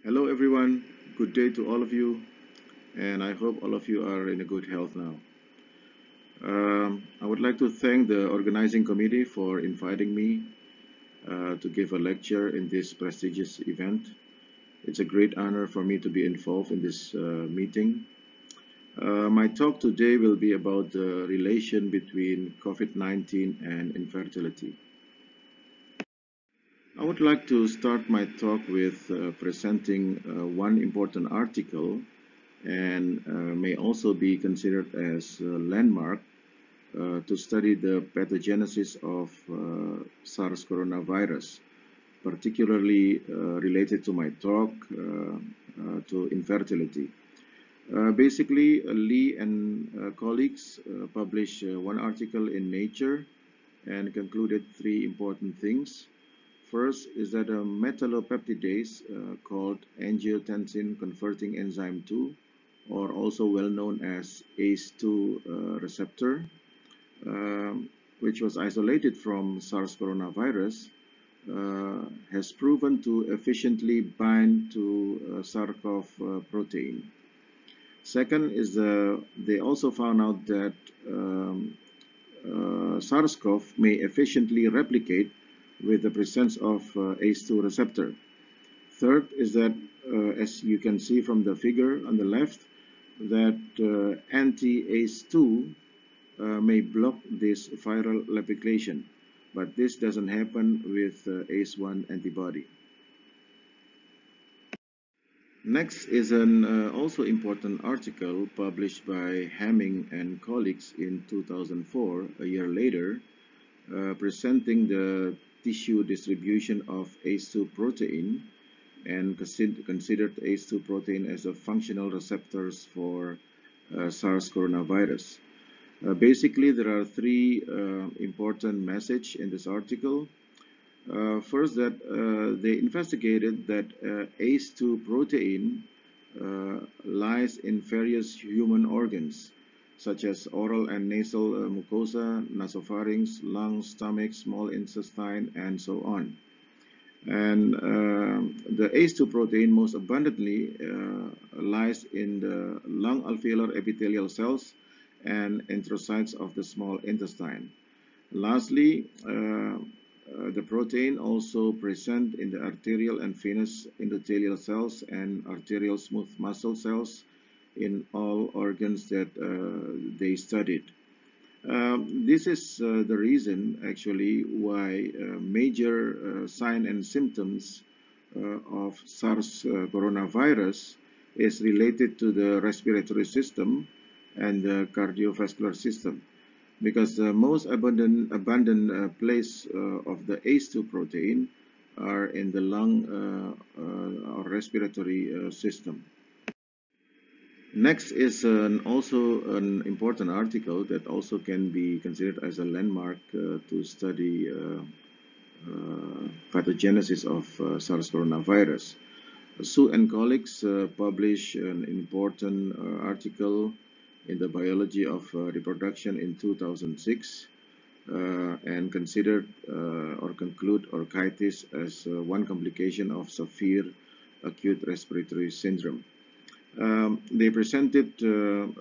Hello, everyone. Good day to all of you, and I hope all of you are in a good health now. I would like to thank the organizing committee for inviting me to give a lecture in this prestigious event. It's a great honor for me to be involved in this meeting. My talk today will be about the relation between COVID-19 and infertility. I would like to start my talk with presenting one important article and may also be considered as a landmark to study the pathogenesis of SARS coronavirus, particularly related to my talk to infertility. Basically, Lee and colleagues published one article in Nature and concluded three important things. First is that a metallopeptidase called angiotensin converting enzyme 2, or also well known as ACE2 receptor, which was isolated from SARS coronavirus, has proven to efficiently bind to SARS-CoV protein. Second is they also found out that SARS-CoV may efficiently replicate with the presence of ACE2 receptor. Third is that, as you can see from the figure on the left, that anti-ACE2 may block this viral replication, but this doesn't happen with ACE1 antibody. Next is an also important article published by Hamming and colleagues in 2004, a year later, presenting the tissue distribution of ACE2 protein and considered ACE2 protein as a functional receptors for SARS coronavirus. Basically, there are three important messages in this article. First, that they investigated that ACE2 protein lies in various human organs, such as oral and nasal mucosa, nasopharynx, lungs, stomach, small intestine, and so on. And the ACE2 protein most abundantly lies in the lung alveolar epithelial cells and enterocytes of the small intestine. Lastly, the protein also present in the arterial and venous endothelial cells and arterial smooth muscle cells in all organs that they studied. This is the reason actually why major sign and symptoms of SARS coronavirus is related to the respiratory system and the cardiovascular system, because the most abundant place of the ACE2 protein are in the lung or respiratory system. Next is also an important article that also can be considered as a landmark to study pathogenesis of SARS coronavirus. Su and colleagues published an important article in the Biology of Reproduction in 2006 and considered or conclude orchitis as one complication of severe acute respiratory syndrome. They presented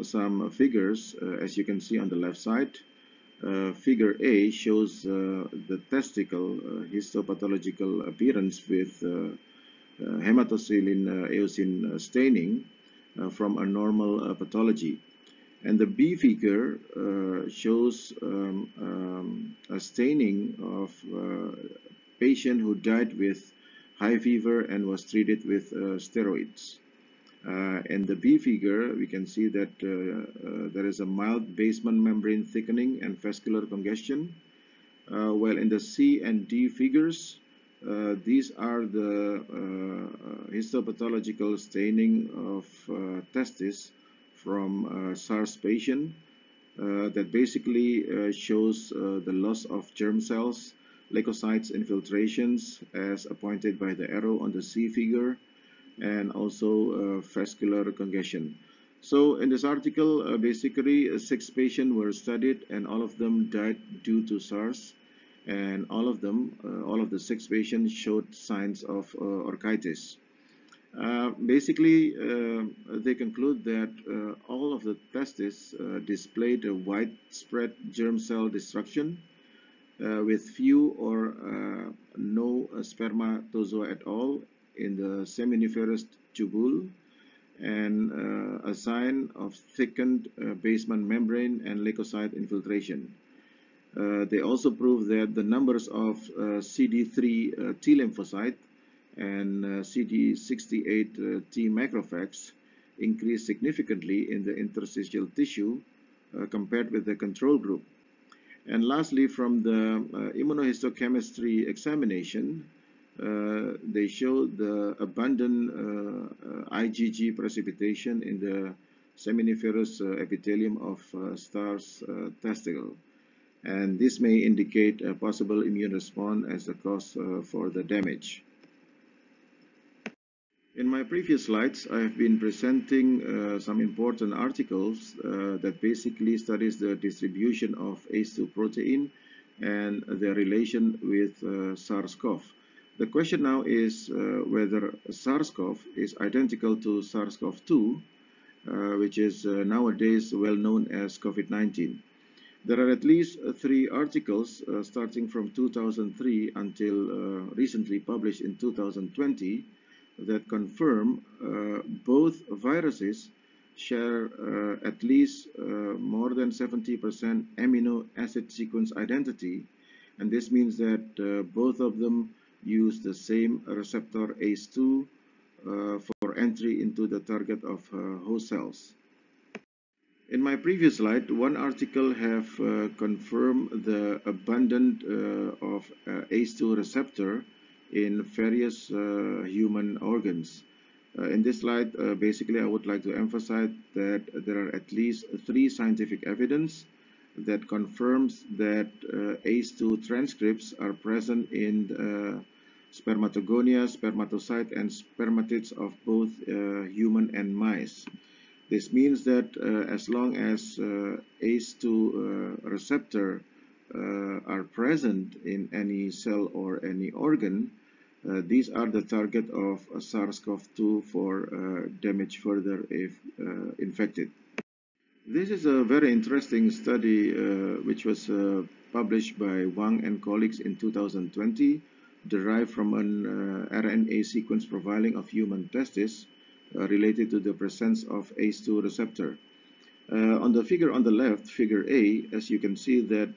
some figures, as you can see on the left side. Figure A shows the testicle histopathological appearance with hematoxylin eosin staining from a normal pathology. And the B figure shows a staining of a patient who died with high fever and was treated with steroids. In the B figure, we can see that there is a mild basement membrane thickening and vascular congestion, while in the C and D figures, these are the histopathological staining of testis from SARS patient that basically shows the loss of germ cells, leukocytes infiltrations as appointed by the arrow on the C figure, and also vascular congestion. So in this article, basically 6 patients were studied and all of them died due to SARS, and all of the 6 patients showed signs of orchitis. They conclude that all of the testes displayed a widespread germ cell destruction with few or no spermatozoa at all in the seminiferous tubule, and a sign of thickened basement membrane and leukocyte infiltration. They also prove that the numbers of CD3 T lymphocyte and CD68 T macrophages increased significantly in the interstitial tissue compared with the control group. And lastly, from the immunohistochemistry examination, they showed the abundant IgG precipitation in the seminiferous epithelium of star's testicle. And this may indicate a possible immune response as the cause for the damage. In my previous slides, I have been presenting some important articles that basically studies the distribution of ACE2 protein and their relation with SARS-CoV. The question now is whether SARS-CoV is identical to SARS-CoV-2, which is nowadays well known as COVID-19. There are at least three articles starting from 2003 until recently published in 2020 that confirm both viruses share at least more than 70% amino acid sequence identity, and this means that both of them use the same receptor ACE2 for entry into the target of host cells. In my previous slide, one article have confirmed the abundance of ACE2 receptor in various human organs. In this slide, basically, I would like to emphasize that there are at least three scientific evidence that confirms that ACE2 transcripts are present in spermatogonia, spermatocyte, and spermatids of both human and mice. This means that as long as ACE2 receptor are present in any cell or any organ, these are the target of SARS-CoV-2 for damage further if infected. This is a very interesting study which was published by Wang and colleagues in 2020, derived from an RNA sequence profiling of human testes related to the presence of ACE2 receptor. On the figure on the left, figure A, as you can see that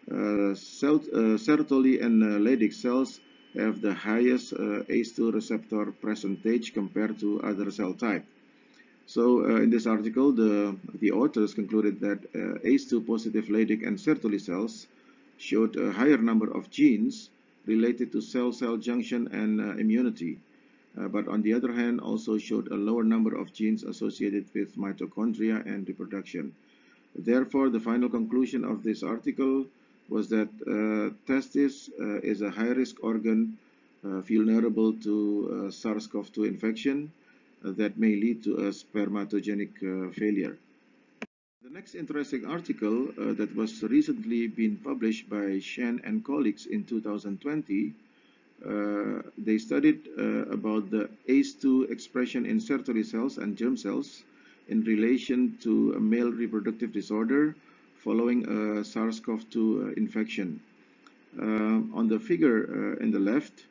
Sertoli and Leydig cells have the highest ACE2 receptor percentage compared to other cell type. So in this article, the authors concluded that ACE2 positive Leydig and Sertoli cells showed a higher number of genes related to cell-cell junction and immunity. But on the other hand, also showed a lower number of genes associated with mitochondria and reproduction. Therefore, the final conclusion of this article was that testis is a high-risk organ vulnerable to SARS-CoV-2 infection that may lead to a spermatogenic failure. The next interesting article that was recently been published by Shen and colleagues in 2020, they studied about the ACE2 expression in Sertoli cells and germ cells in relation to a male reproductive disorder following a SARS-CoV-2 infection. On the figure in the left,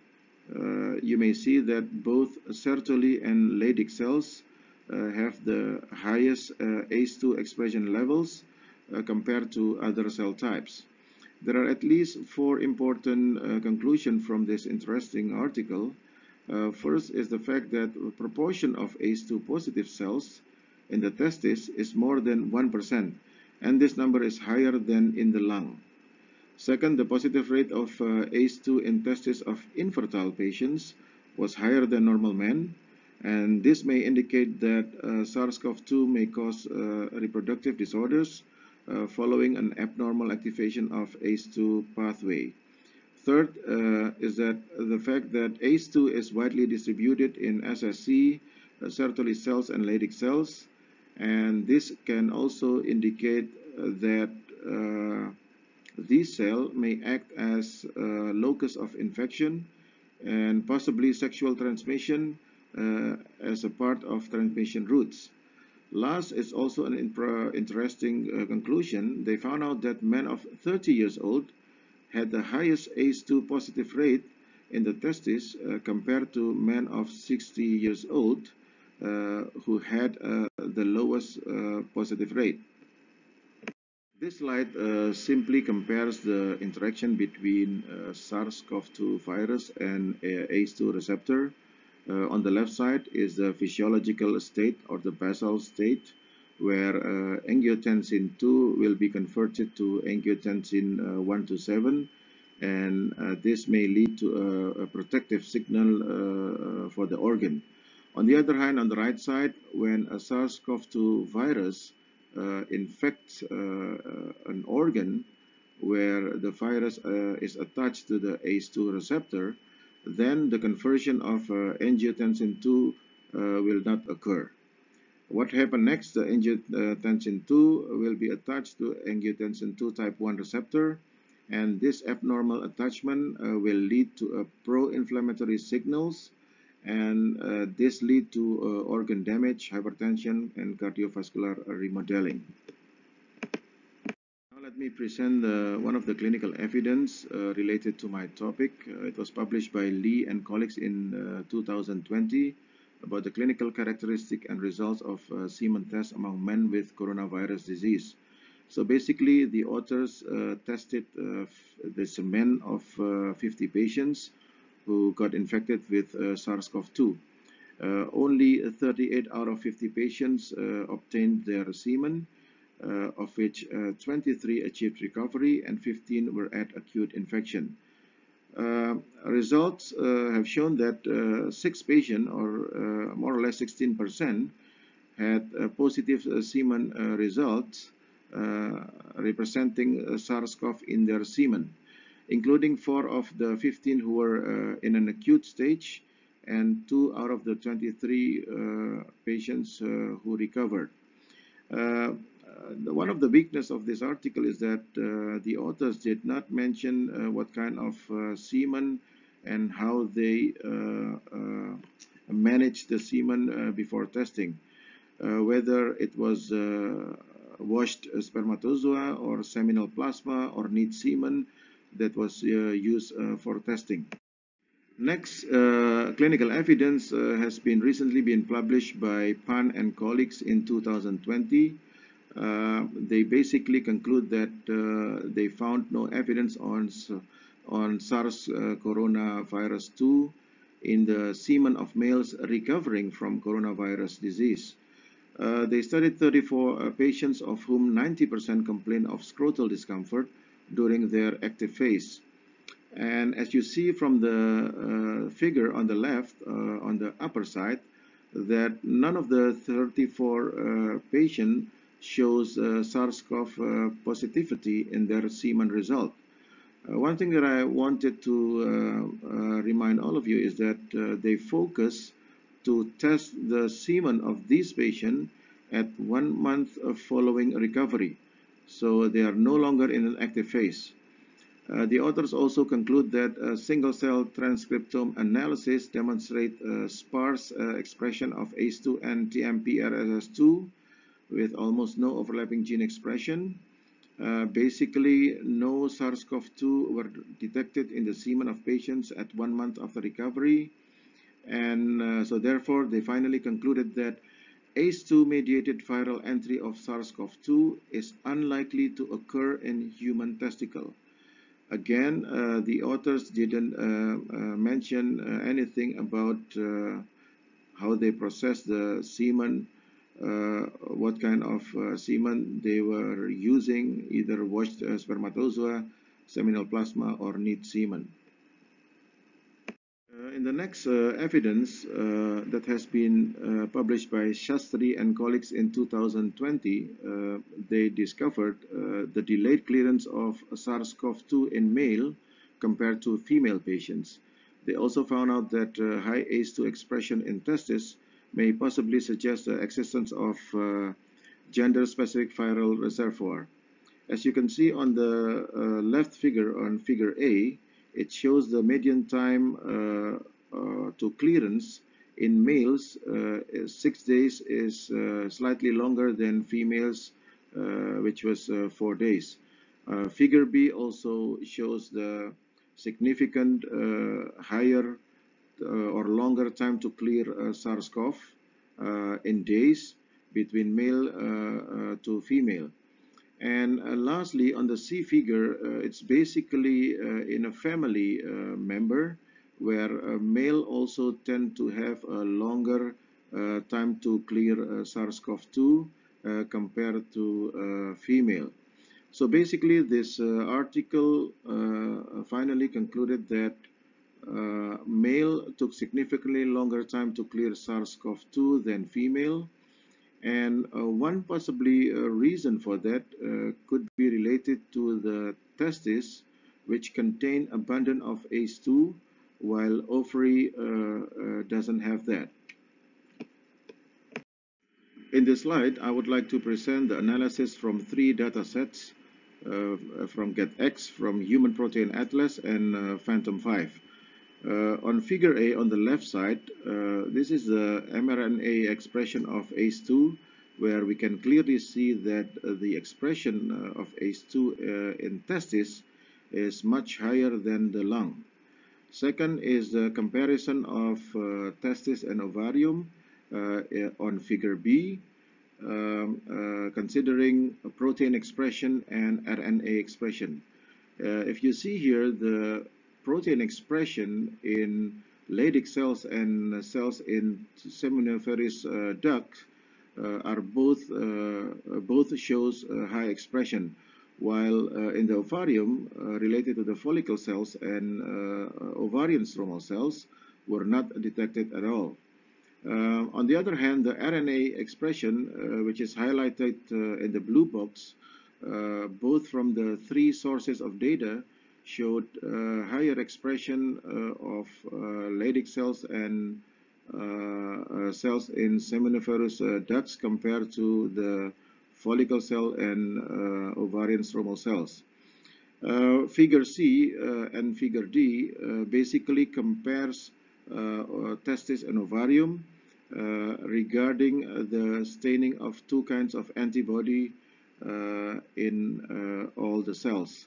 you may see that both Sertoli and Leydig cells have the highest ACE2 expression levels compared to other cell types. There are at least four important conclusions from this interesting article. First is the fact that the proportion of ACE2 positive cells in the testis is more than 1%, and this number is higher than in the lung. Second, the positive rate of ACE2 in testis of infertile patients was higher than normal men, and this may indicate that SARS-CoV-2 may cause reproductive disorders following an abnormal activation of ACE2 pathway. Third is that the fact that ACE2 is widely distributed in SSC, Sertoli cells, and Leydig cells, and this can also indicate that these cells may act as a locus of infection and possibly sexual transmission as a part of transmission routes. Last is also an interesting conclusion. They found out that men of 30 years old had the highest ACE2 positive rate in the testis compared to men of 60 years old who had the lowest positive rate. This slide simply compares the interaction between SARS-CoV-2 virus and ACE2 receptor. On the left side is the physiological state or the basal state where angiotensin 2 will be converted to angiotensin 1 to 7, and this may lead to a protective signal for the organ. On the other hand, on the right side, when a SARS-CoV-2 virus infects an organ where the virus is attached to the ACE2 receptor, then the conversion of angiotensin 2 will not occur. What happens next? The angiotensin 2 will be attached to angiotensin 2 type 1 receptor, and this abnormal attachment will lead to pro-inflammatory signals, and this lead to organ damage, hypertension, and cardiovascular remodeling. Now let me present one of the clinical evidence related to my topic. It was published by Lee and colleagues in 2020 about the clinical characteristic and results of semen tests among men with coronavirus disease. So basically, the authors tested the semen of 50 patients who got infected with SARS-CoV-2. Only 38 out of 50 patients obtained their semen, of which 23 achieved recovery and 15 were at acute infection. Results have shown that 6 patients, or more or less 16%, had positive semen results representing SARS-CoV in their semen, including 4 of the 15 who were in an acute stage and 2 out of the 23 patients who recovered. One of the weaknesses of this article is that the authors did not mention what kind of semen and how they managed the semen before testing, whether it was washed spermatozoa or seminal plasma or neat semen that was used for testing. Next, clinical evidence has been recently been published by Pan and colleagues in 2020. They basically conclude that they found no evidence on SARS coronavirus 2 in the semen of males recovering from coronavirus disease. They studied 34 patients, of whom 90% complained of scrotal discomfort during their active phase. And as you see from the figure on the left, on the upper side, that none of the 34 patients shows SARS-CoV positivity in their semen result. One thing that I wanted to remind all of you is that they focus to test the semen of these patients at 1 month following recovery. So they are no longer in an active phase. The authors also conclude that single-cell transcriptome analysis demonstrate sparse expression of ACE2 and TMPRSS2 with almost no overlapping gene expression. Basically, no SARS-CoV-2 were detected in the semen of patients at 1 month after recovery. And so therefore, they finally concluded that ACE2-mediated viral entry of SARS-CoV-2 is unlikely to occur in human testicle. Again, the authors didn't mention anything about how they process the semen, what kind of semen they were using, either washed spermatozoa, seminal plasma, or neat semen. In the next evidence that has been published by Shastri and colleagues in 2020, they discovered the delayed clearance of SARS-CoV-2 in male compared to female patients. They also found out that high ACE2 expression in testis may possibly suggest the existence of gender-specific viral reservoir. As you can see on the left figure, on figure A, it shows the median time to clearance In males, 6 days is slightly longer than females, which was 4 days. Figure B also shows the significant higher or longer time to clear SARS-CoV in days between male to female. And lastly, on the C figure, it's basically in a family member where male also tend to have a longer time to clear SARS-CoV-2 compared to female. So basically, this article finally concluded that male took significantly longer time to clear SARS-CoV-2 than female. And one possibly reason for that could be related to the testes, which contain abundance of ACE2, while ovary doesn't have that. In this slide, I would like to present the analysis from 3 data sets from GetX, from Human Protein Atlas, and Phantom 5. On figure A on the left side, this is the mRNA expression of ACE2, where we can clearly see that the expression of ACE2 in testis is much higher than the lung. Second is the comparison of testis and ovarium on figure B, considering protein expression and RNA expression. If you see here, the protein expression in Leydig cells and cells in seminiferous duct are both shows high expression, while in the ovarium, related to the follicle cells and ovarian stromal cells, were not detected at all. On the other hand, the RNA expression, which is highlighted in the blue box, both from the 3 sources of data, showed higher expression of Leydig cells and cells in seminiferous ducts compared to the follicle cell and ovarian stromal cells. Figure C and figure D basically compares testis and ovarium regarding the staining of 2 kinds of antibody in all the cells.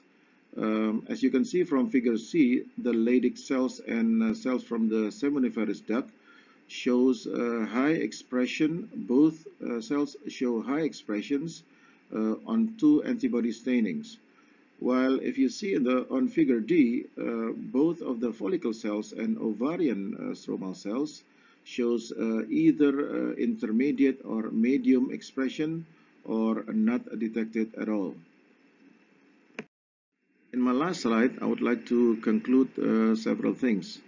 As you can see from figure C, the Leydig cells and cells from the seminiferous duct shows high expression. Both cells show high expressions on 2 antibody stainings. While if you see on figure D, both of the follicle cells and ovarian stromal cells shows either intermediate or medium expression or not detected at all. In my last slide, I would like to conclude several things.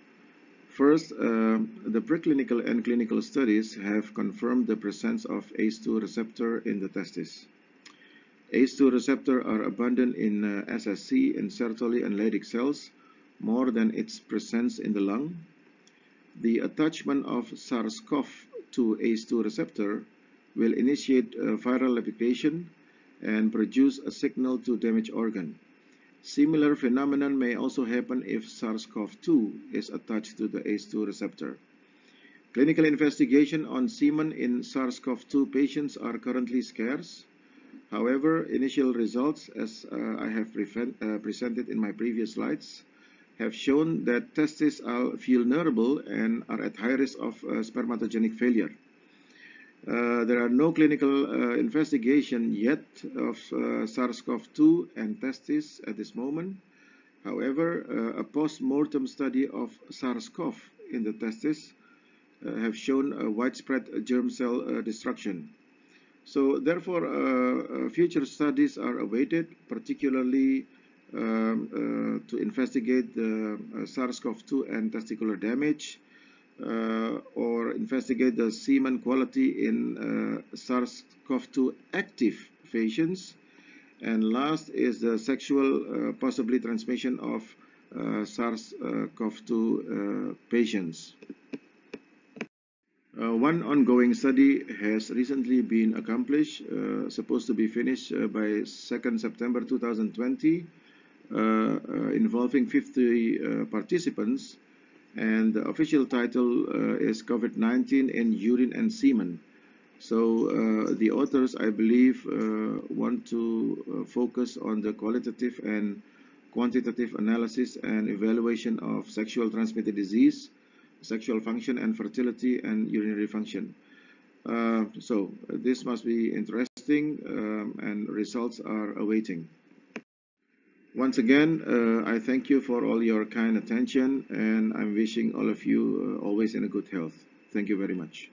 First, the preclinical and clinical studies have confirmed the presence of ACE2 receptor in the testis. ACE2 receptor are abundant in SSC, in Sertoli and Leydig cells, more than its presence in the lung. The attachment of SARS-CoV to ACE2 receptor will initiate viral replication and produce a signal to damaged organ. Similar phenomenon may also happen if SARS-CoV-2 is attached to the ACE2 receptor. Clinical investigation on semen in SARS-CoV-2 patients are currently scarce. However, initial results, as I have presented in my previous slides, have shown that testes are vulnerable and are at high risk of spermatogenic failure. There are no clinical investigation yet of SARS-CoV-2 and testis at this moment. However, a post-mortem study of SARS-CoV in the testis have shown a widespread germ cell destruction. So therefore, future studies are awaited, particularly to investigate the SARS-CoV-2 and testicular damage, or investigate the semen quality in SARS-CoV-2 active patients. And last is the sexual possibly transmission of SARS-CoV-2 patients. One ongoing study has recently been accomplished, supposed to be finished by 2nd September 2020, involving 50 participants. And the official title is COVID-19 in Urine and Semen. So the authors, I believe, want to focus on the qualitative and quantitative analysis and evaluation of sexual transmitted disease, sexual function and fertility, and urinary function. So this must be interesting, and results are awaiting. Once again, I thank you for all your kind attention, and I'm wishing all of you always in a good health. Thank you very much.